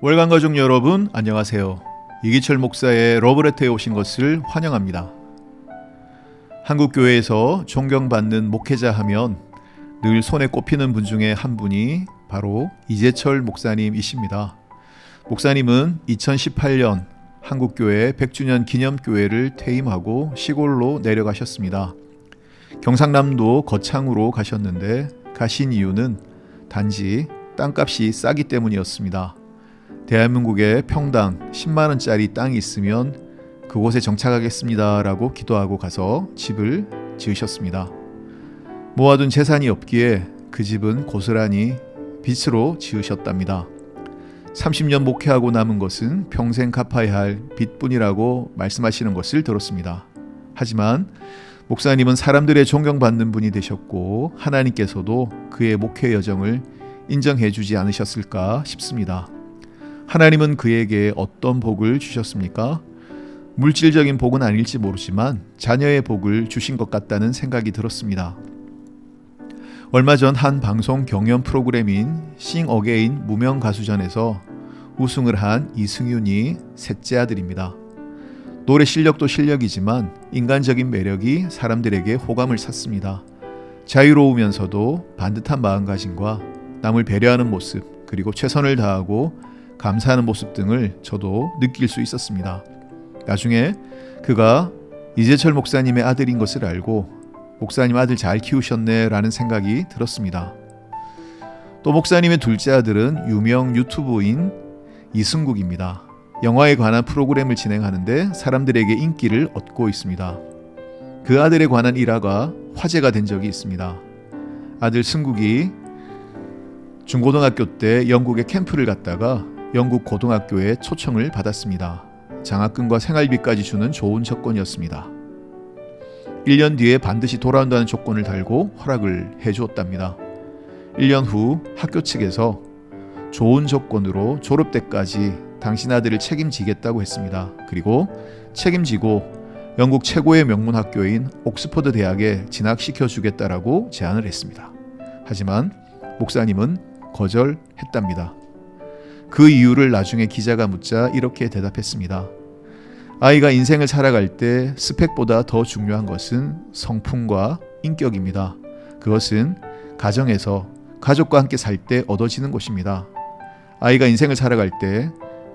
월간 가족 여러분 안녕하세요. 이기철 목사의 러브레터에 오신 것을 환영합니다. 한국 교회에서 존경받는 목회자 하면 늘 손에 꼽히는 분 중에 한 분이 바로 이재철 목사님이십니다. 목사님은 2018년 한국교회 100주년 기념교회를 퇴임하고 시골로 내려가셨습니다. 경상남도 거창으로 가셨는데 가신 이유는 단지 땅값이 싸기 때문이었습니다. 대한민국에 평당 10만원짜리 땅이 있으면 그곳에 정착하겠습니다 라고 기도하고 가서 집을 지으셨습니다. 모아둔 재산이 없기에 그 집은 고스란히 빚으로 지으셨답니다. 30년 목회하고 남은 것은 평생 갚아야 할 빚뿐이라고 말씀하시는 것을 들었습니다. 하지만 목사님은 사람들의 존경받는 분이 되셨고 하나님께서도 그의 목회 여정을 인정해 주지 않으셨을까 싶습니다. 하나님은 그에게 어떤 복을 주셨습니까? 물질적인 복은 아닐지 모르지만 자녀의 복을 주신 것 같다는 생각이 들었습니다. 얼마 전 한 방송 경연 프로그램인 싱 어게인 무명 가수전에서 우승을 한 이승윤이 셋째 아들입니다. 노래 실력도 실력이지만 인간적인 매력이 사람들에게 호감을 샀습니다. 자유로우면서도 반듯한 마음가짐과 남을 배려하는 모습, 그리고 최선을 다하고 감사하는 모습 등을 저도 느낄 수 있었습니다. 나중에 그가 이재철 목사님의 아들인 것을 알고 목사님 아들 잘 키우셨네 라는 생각이 들었습니다. 또 목사님의 둘째 아들은 유명 유튜브인 이승국입니다. 영화에 관한 프로그램을 진행하는데 사람들에게 인기를 얻고 있습니다. 그 아들에 관한 일화가 화제가 된 적이 있습니다. 아들 승국이 중고등학교 때 영국에 캠프를 갔다가 영국 고등학교에 초청을 받았습니다. 장학금과 생활비까지 주는 좋은 조건이었습니다. 1년 뒤에 반드시 돌아온다는 조건을 달고 허락을 해주었답니다. 1년 후 학교 측에서 좋은 조건으로 졸업 때까지 당신 아들을 책임지겠다고 했습니다. 그리고 책임지고 영국 최고의 명문 학교인 옥스퍼드 대학에 진학시켜주겠다라고 제안을 했습니다. 하지만 목사님은 거절했답니다. 그 이유를 나중에 기자가 묻자 이렇게 대답했습니다. 아이가 인생을 살아갈 때 스펙보다 더 중요한 것은 성품과 인격입니다. 그것은 가정에서 가족과 함께 살 때 얻어지는 것입니다. 아이가 인생을 살아갈 때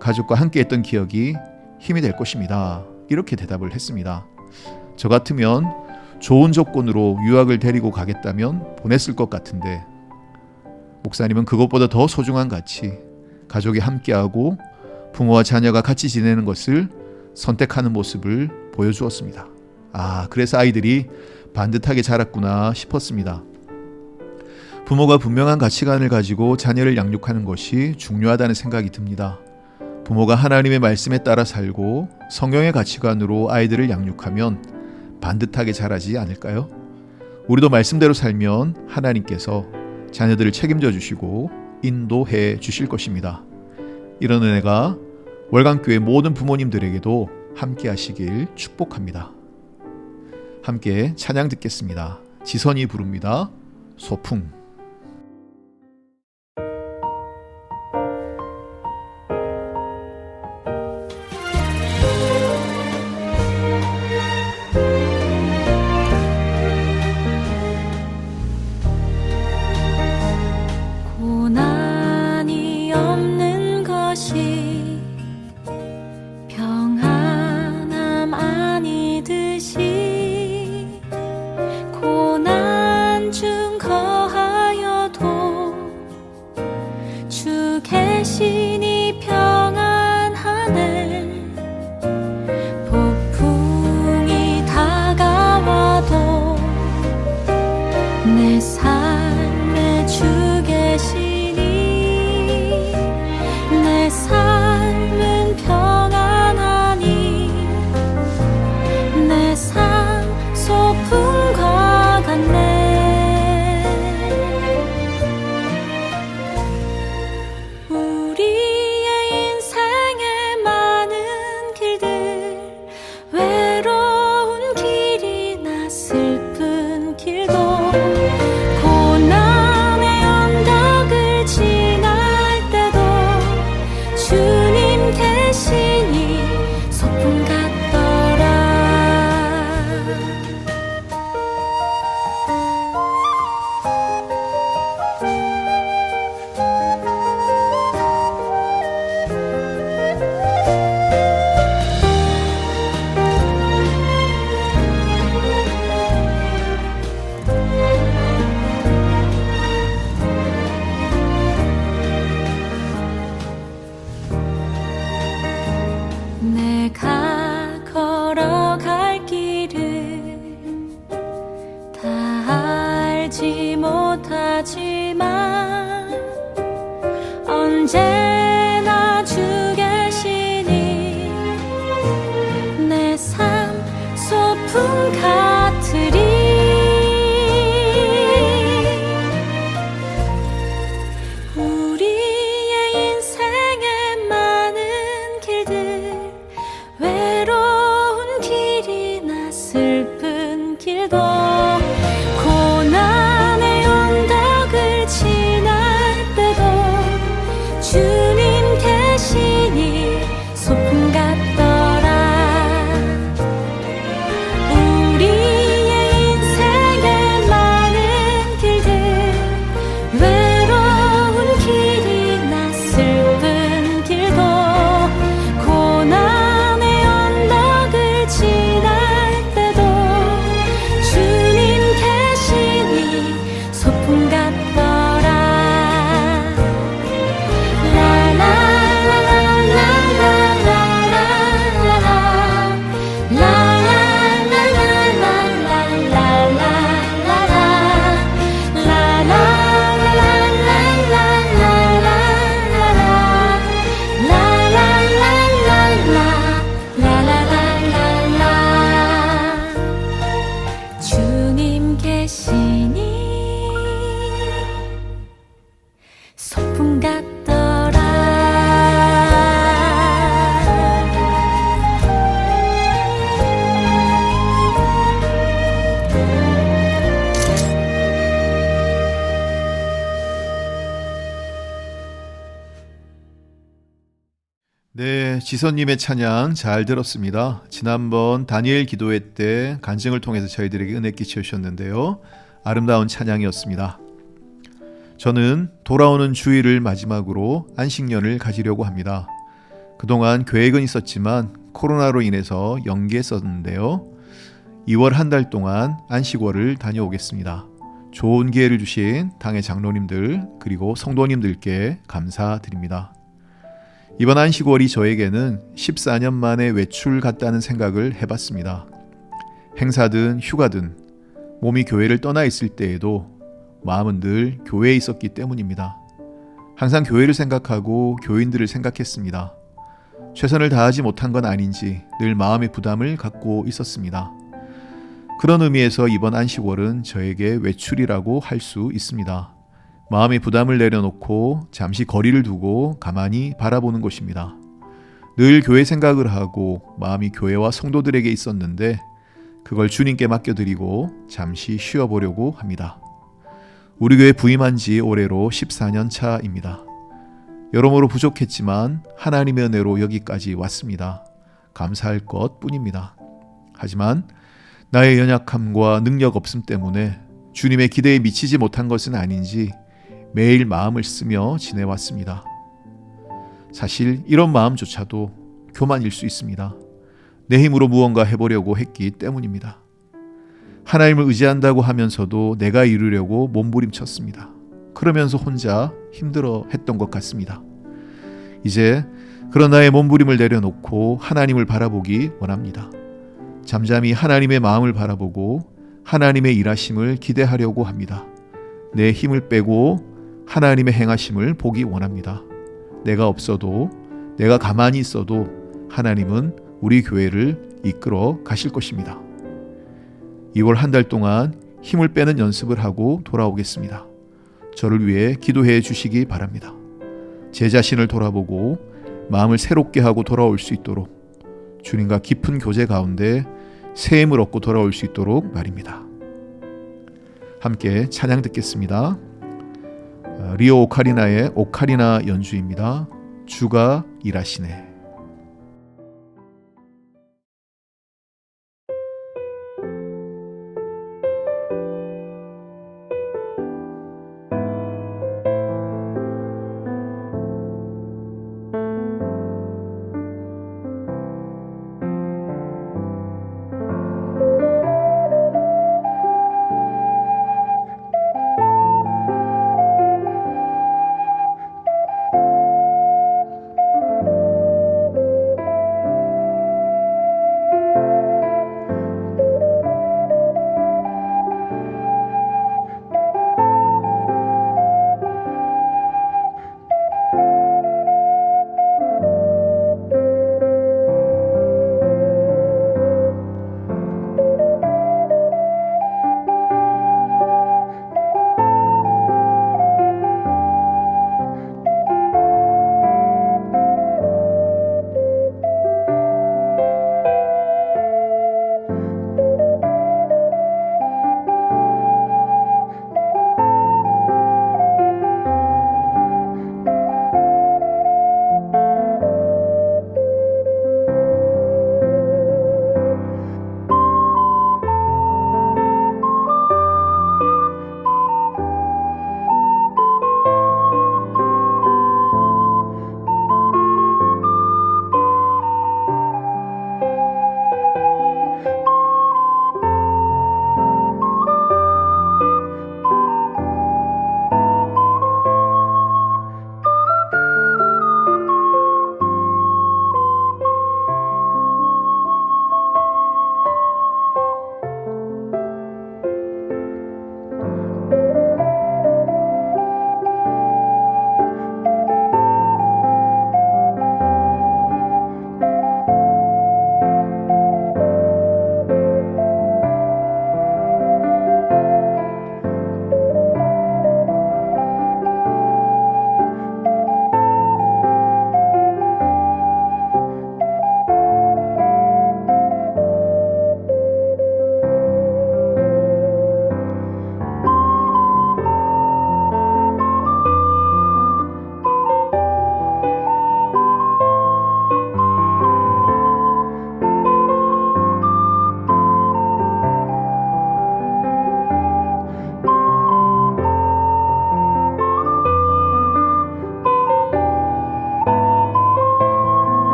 가족과 함께 했던 기억이 힘이 될 것입니다. 이렇게 대답을 했습니다. 저 같으면 좋은 조건으로 유학을 데리고 가겠다면 보냈을 것 같은데 목사님은 그것보다 더 소중한 가치, 가족이 함께하고 부모와 자녀가 같이 지내는 것을 선택하는 모습을 보여주었습니다. 그래서 아이들이 반듯하게 자랐구나 싶었습니다. 부모가 분명한 가치관을 가지고 자녀를 양육하는 것이 중요하다는 생각이 듭니다. 부모가 하나님의 말씀에 따라 살고 성경의 가치관으로 아이들을 양육하면 반듯하게 자라지 않을까요? 우리도 말씀대로 살면 하나님께서 자녀들을 책임져 주시고 인도해 주실 것입니다. 이런 은혜가 월간교회 모든 부모님들에게도 함께 하시길 축복합니다. 함께 찬양 듣겠습니다. 지선이 부릅니다. 소풍. 고난이 없는 것이 평안함 아니듯이 고난 중 거하는 소풍 같으리. 우리의 인생에 많은 길들, 외로운 길이나 슬픈 길도, 고난의 언덕을 지날 때도 주님 계시니 소풍 같더라. 우리의 인생에 많은 길들, 외로운 길이나 슬픈 길도, 고난의 언덕을 지날 때도 주님 계시니 소풍 같더라. 주님 계시니 소풍 같더라. 네, 지선님의 찬양 잘 들었습니다. 지난번 다니엘 기도회 때 간증을 통해서 저희들에게 은혜 끼쳐 주셨는데요. 아름다운 찬양이었습니다. 저는 돌아오는 주일을 마지막으로 안식년을 가지려고 합니다. 그동안 계획은 있었지만 코로나로 인해서 연기했었는데요. 2월 한 달 동안 안식월을 다녀오겠습니다. 좋은 기회를 주신 당의 장로님들 그리고 성도님들께 감사드립니다. 이번 안식월이 저에게는 14년 만에 외출 같다는 생각을 해봤습니다. 행사든 휴가든 몸이 교회를 떠나 있을 때에도 마음은 늘 교회에 있었기 때문입니다. 항상 교회를 생각하고 교인들을 생각했습니다. 최선을 다하지 못한 건 아닌지 늘 마음의 부담을 갖고 있었습니다. 그런 의미에서 이번 안식월은 저에게 외출이라고 할 수 있습니다. 마음의 부담을 내려놓고 잠시 거리를 두고 가만히 바라보는 것입니다. 늘 교회 생각을 하고 마음이 교회와 성도들에게 있었는데 그걸 주님께 맡겨드리고 잠시 쉬어보려고 합니다. 우리 교회 부임한 지 올해로 14년 차입니다. 여러모로 부족했지만 하나님의 은혜로 여기까지 왔습니다. 감사할 것 뿐입니다. 하지만 나의 연약함과 능력 없음 때문에 주님의 기대에 미치지 못한 것은 아닌지 매일 마음을 쓰며 지내왔습니다. 사실 이런 마음조차도 교만일 수 있습니다. 내 힘으로 무언가 해보려고 했기 때문입니다. 하나님을 의지한다고 하면서도 내가 이루려고 몸부림쳤습니다. 그러면서 혼자 힘들어 했던 것 같습니다. 이제 그런 나의 몸부림을 내려놓고 하나님을 바라보기 원합니다. 잠잠히 하나님의 마음을 바라보고 하나님의 일하심을 기대하려고 합니다. 내 힘을 빼고 하나님의 행하심을 보기 원합니다. 내가 없어도, 내가 가만히 있어도 하나님은 우리 교회를 이끌어 가실 것입니다. 2월 한 달 동안 힘을 빼는 연습을 하고 돌아오겠습니다. 저를 위해 기도해 주시기 바랍니다. 제 자신을 돌아보고 마음을 새롭게 하고 돌아올 수 있도록 주님과 깊은 교제 가운데 새 힘을 얻고 돌아올 수 있도록 말입니다. 함께 찬양 듣겠습니다. 리오 오카리나의 오카리나 연주입니다. 주가 일하시네.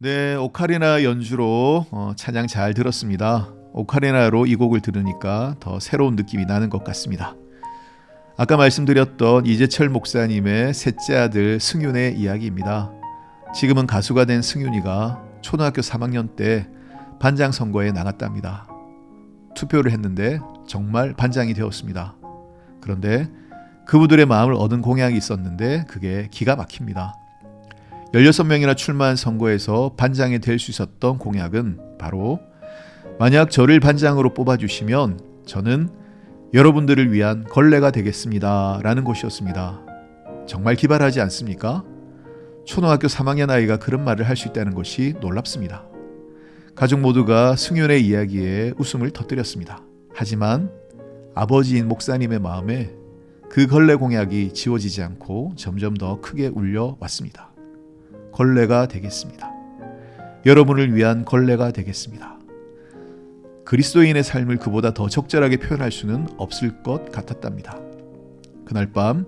네, 오카리나 연주로 찬양 잘 들었습니다. 오카리나로 이 곡을 들으니까 더 새로운 느낌이 나는 것 같습니다. 아까 말씀드렸던 이재철 목사님의 셋째 아들 승윤의 이야기입니다. 지금은 가수가 된 승윤이가 초등학교 3학년 때 반장 선거에 나갔답니다. 투표를 했는데 정말 반장이 되었습니다. 그런데 그분들의 마음을 얻은 공약이 있었는데 그게 기가 막힙니다. 16명이나 출마한 선거에서 반장이 될 수 있었던 공약은 바로 만약 저를 반장으로 뽑아주시면 저는 여러분들을 위한 걸레가 되겠습니다 라는 것이었습니다. 정말 기발하지 않습니까? 초등학교 3학년 아이가 그런 말을 할 수 있다는 것이 놀랍습니다. 가족 모두가 승윤의 이야기에 웃음을 터뜨렸습니다. 하지만 아버지인 목사님의 마음에 그 걸레 공약이 지워지지 않고 점점 더 크게 울려왔습니다. 걸레가 되겠습니다. 여러분을 위한 걸레가 되겠습니다. 그리스도인의 삶을 그보다 더 적절하게 표현할 수는 없을 것 같았답니다. 그날 밤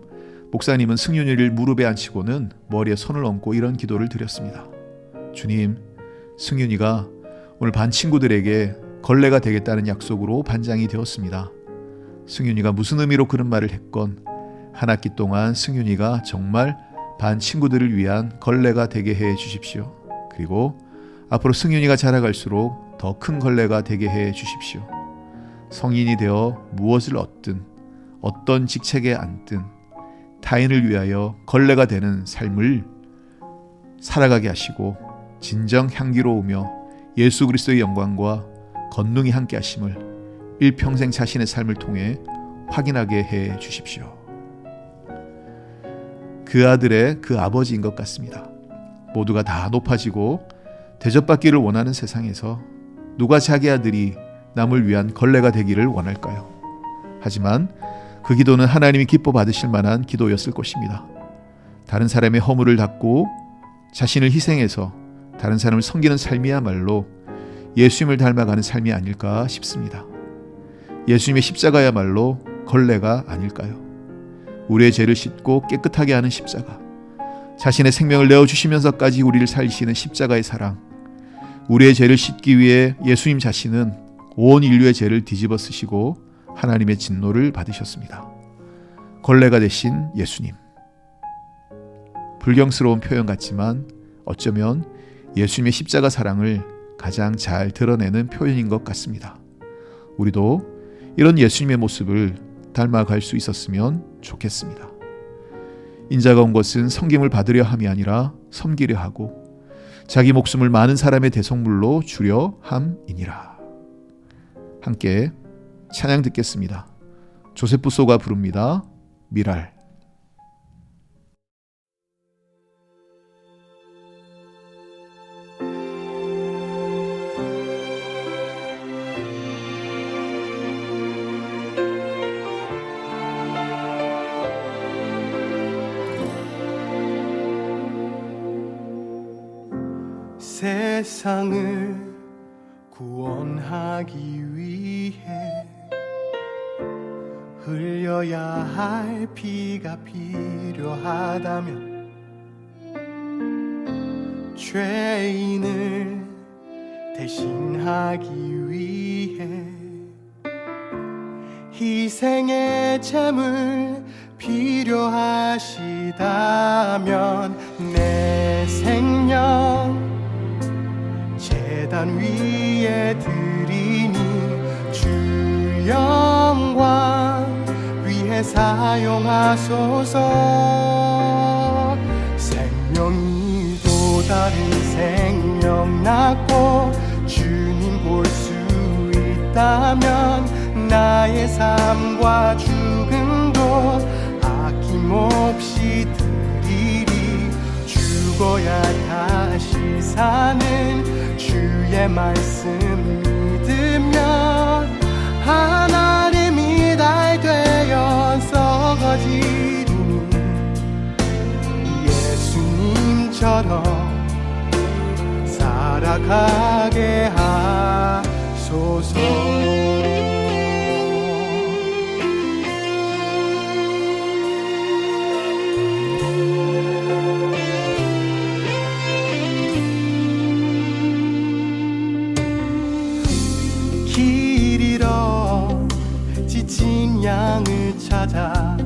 목사님은 승윤이를 무릎에 앉히고는 머리에 손을 얹고 이런 기도를 드렸습니다. 주님, 승윤이가 오늘 반 친구들에게 걸레가 되겠다는 약속으로 반장이 되었습니다. 승윤이가 무슨 의미로 그런 말을 했건 한 학기 동안 승윤이가 정말 반 친구들을 위한 걸레가 되게 해 주십시오. 그리고 앞으로 승윤이가 자라갈수록 더 큰 걸레가 되게 해 주십시오. 성인이 되어 무엇을 얻든 어떤 직책에 앉든 타인을 위하여 걸레가 되는 삶을 살아가게 하시고 진정 향기로우며 예수 그리스도의 영광과 권능이 함께 하심을 일평생 자신의 삶을 통해 확인하게 해 주십시오. 그 아들의 그 아버지인 것 같습니다. 모두가 다 높아지고 대접받기를 원하는 세상에서 누가 자기 아들이 남을 위한 걸레가 되기를 원할까요? 하지만 그 기도는 하나님이 기뻐 받으실 만한 기도였을 것입니다. 다른 사람의 허물을 닦고 자신을 희생해서 다른 사람을 섬기는 삶이야말로 예수님을 닮아가는 삶이 아닐까 싶습니다. 예수님의 십자가야말로 걸레가 아닐까요? 우리의 죄를 씻고 깨끗하게 하는 십자가, 자신의 생명을 내어주시면서까지 우리를 살리시는 십자가의 사랑, 우리의 죄를 씻기 위해 예수님 자신은 온 인류의 죄를 뒤집어 쓰시고 하나님의 진노를 받으셨습니다. 걸레가 되신 예수님. 불경스러운 표현 같지만 어쩌면 예수님의 십자가 사랑을 가장 잘 드러내는 표현인 것 같습니다. 우리도 이런 예수님의 모습을 닮아갈 수 있었으면 좋겠습니다. 인자가 온 것은 섬김을 받으려 함이 아니라 섬기려 하고 자기 목숨을 많은 사람의 대속물로 주려 함이니라. 함께 찬양 듣겠습니다. 조세프 소가 부릅니다. 미랄. 세상을 구원하기 위해 흘려야 할 피가 필요하다면 죄인을 대신하기 위해 희생의 제물 필요하시다면 내 생명 제단 위에 드리니 주 영광 위해 사용하소서. 생명이 또 다른 생명 낳고 주님 볼 수 있다면 나의 삶과 죽음도 아낌없이 드리리. 죽어야 다시 사는 주의 말씀 믿으면 하나님이 달 되어 썩어지리니 예수님처럼 살아가게 하소서. 희망을 찾아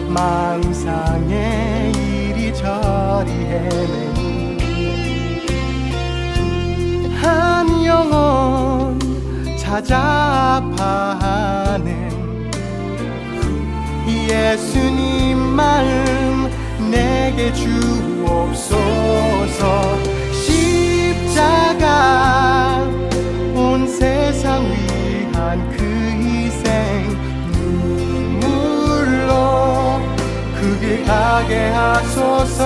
망상에 이리저리 헤매니 한 영혼 찾아 아파하는 예수님 마음 내게 주옵소서. 십자가 온 세상 위한 그 희생 눈물로 그 길 가게 하소서.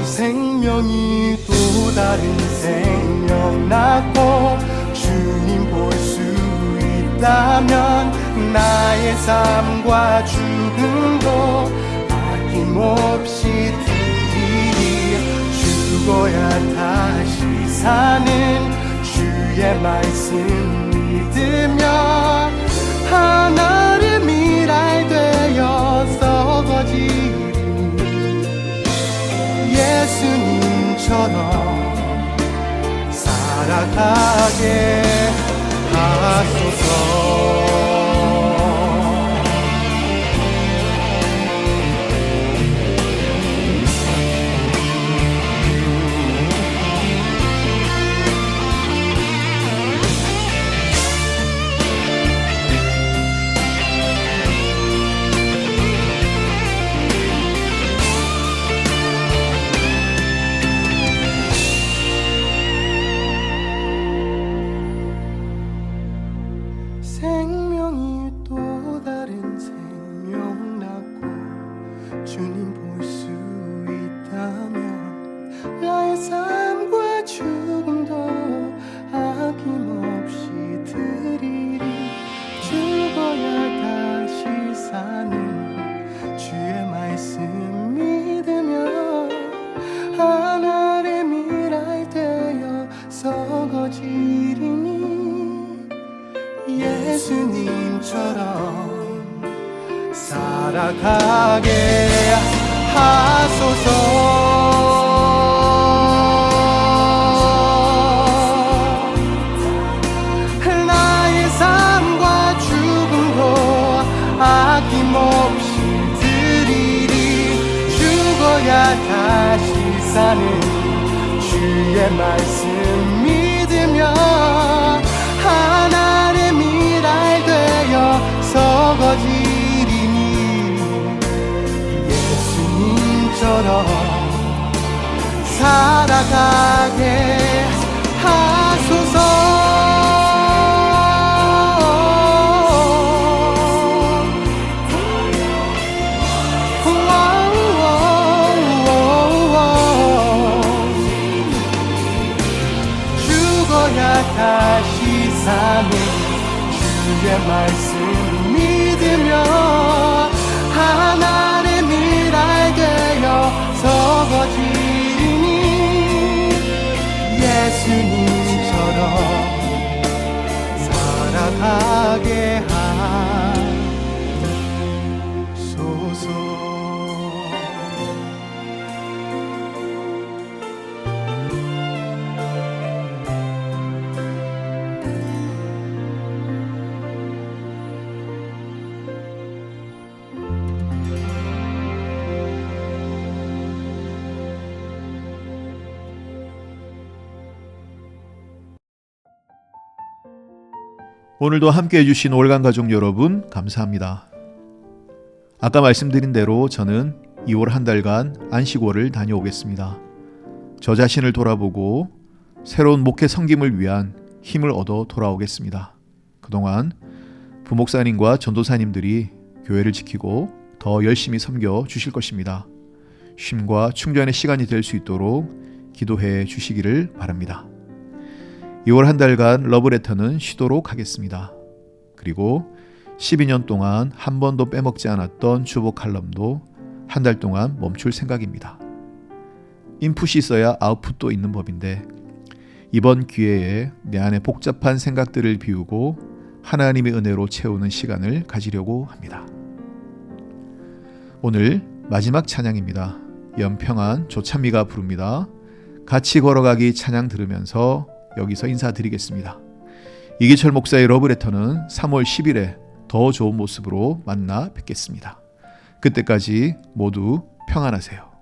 생명이 또 다른 생명 낳고 주님 볼 수 있다면 나의 삶과 죽음도 아낌없이 드리리. 죽어야 다시 사는 주의 말씀 믿으며 하나의 미랄 되어 썩어지리니 예수님처럼 살아가게 하소서. 생명이 또 다른 생명 낳고 주님 볼 수 있다면 나의 삶과 죽음도 아낌없이 드리리. 죽어야 다시 사는 주의 말씀 믿으며 하나의 미랄 되어 썩어지리니 예수님처럼 살아가게 하소서. 나의 삶과 죽음도 아낌없이 드리리. 죽어야 다시 사는 주의 말씀 믿으며 하나의 미랄 되어 썩어지리니 예수님처럼 살아가게 하소서. 죽어야 다시 사는 주의 말씀 믿으며 하나의 미랄 되어 썩어지니 예수님처럼 살아가게 하소서. 오늘도 함께 해주신 올간 가족 여러분 감사합니다. 아까 말씀드린 대로 저는 2월 한 달간 안식월을 다녀오겠습니다. 저 자신을 돌아보고 새로운 목회 섬김을 위한 힘을 얻어 돌아오겠습니다. 그동안 부목사님과 전도사님들이 교회를 지키고 더 열심히 섬겨 주실 것입니다. 쉼과 충전의 시간이 될 수 있도록 기도해 주시기를 바랍니다. 2월 한 달간 러브레터는 쉬도록 하겠습니다. 그리고 12년 동안 한 번도 빼먹지 않았던 주보 칼럼도 한 달 동안 멈출 생각입니다. 인풋이 있어야 아웃풋도 있는 법인데 이번 기회에 내 안에 복잡한 생각들을 비우고 하나님의 은혜로 채우는 시간을 가지려고 합니다. 오늘 마지막 찬양입니다. 연평안 조찬미가 부릅니다. 같이 걸어가기 찬양 들으면서 여기서 인사드리겠습니다. 이기철 목사의 러브레터는 3월 10일에 더 좋은 모습으로 만나 뵙겠습니다. 그때까지 모두 평안하세요.